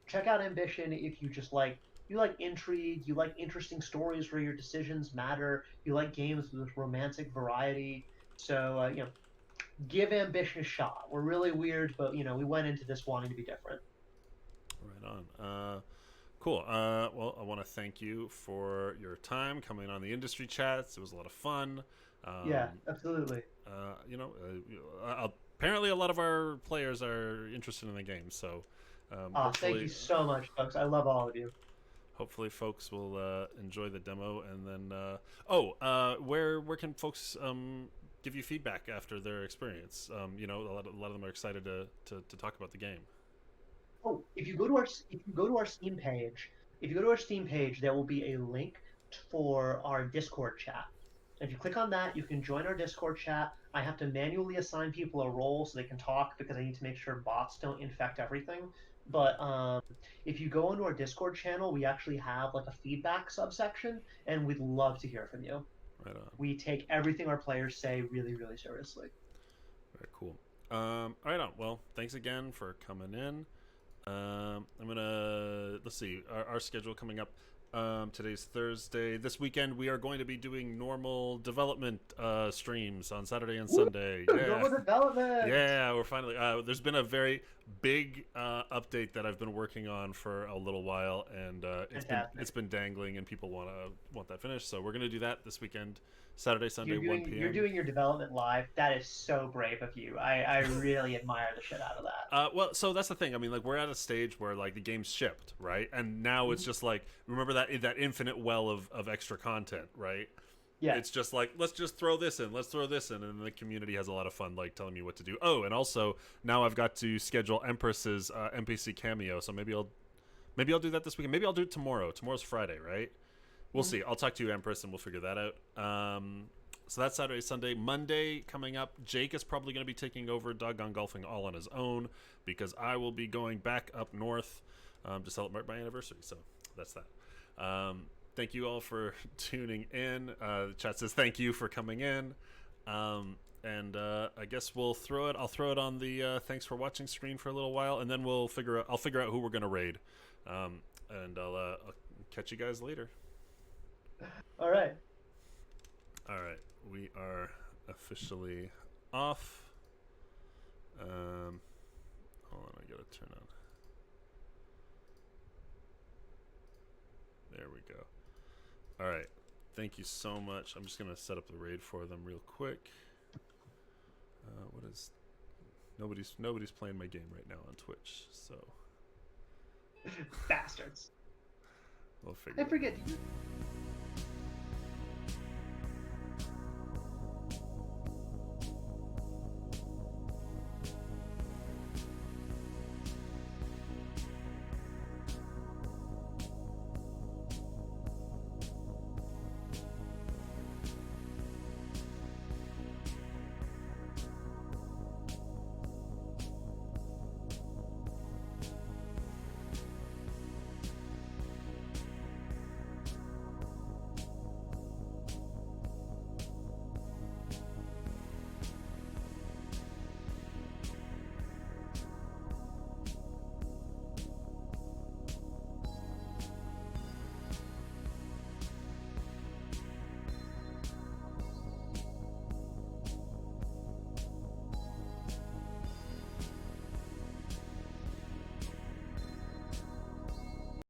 check out Ambition if you just like you like intrigue, you like interesting stories where your decisions matter, you like games with romantic variety. So give Ambition a shot. We're really weird, but we went into this wanting to be different. Right on. Cool. Well, I want to thank you for your time coming on the industry chats. It was a lot of fun. Yeah, absolutely. Apparently, a lot of our players are interested in the game, so Thank you so much, folks. I love all of you. hopefully, folks will enjoy the demo. And then, where can folks give you feedback after their experience? A lot of them are excited to talk about the game. Oh, if you go to our Steam page, there will be a link for our Discord chat. If you click on that, you can join our Discord chat. I have to manually assign people a role so they can talk because I need to make sure bots don't infect everything. But if you go into our Discord channel, we actually have like a feedback subsection, and we'd love to hear from you. Right on. We take everything our players say really, really seriously. Very cool. All right on. Well, thanks again for coming in. Let's see our schedule coming up. Today's Thursday. This weekend we are going to be doing normal development streams on Saturday and Sunday. Yeah. Normal development. Yeah, we're finally. There's been a very big update that I've been working on for a little while, and it's been dangling, and people want that finished. So we're gonna do that this weekend, Saturday, Sunday, 1 p.m. You're doing your development live. That is so brave of you. I really admire the shit out of that. Well, so that's the thing. I mean, like we're at a stage where like the game's shipped, right? And now it's just like remember that infinite well of extra content, right? Yeah. It's just like let's just throw this in, and the community has a lot of fun like telling me what to do. Oh, and also now I've got to schedule Empress's NPC cameo, so maybe I'll do that this weekend. Maybe I'll do it tomorrow. Tomorrow's Friday, right? We'll see. I'll talk to you, Empress, and we'll figure that out. So that's Saturday, Sunday. Monday coming up, Jake is probably going to be taking over Doggone Golfing all on his own because I will be going back up north to celebrate my anniversary. So that's that. Thank you all for tuning in. The chat says thank you for coming in. And I guess I'll throw it on the thanks for watching screen for a little while, and then I'll figure out who we're going to raid. And I'll catch you guys later. All right. We are officially off. Hold on, I gotta turn on. There we go. All right. Thank you so much. I'm just gonna set up the raid for them real quick. Nobody's playing my game right now on Twitch, so Bastards. we'll figure. I forget.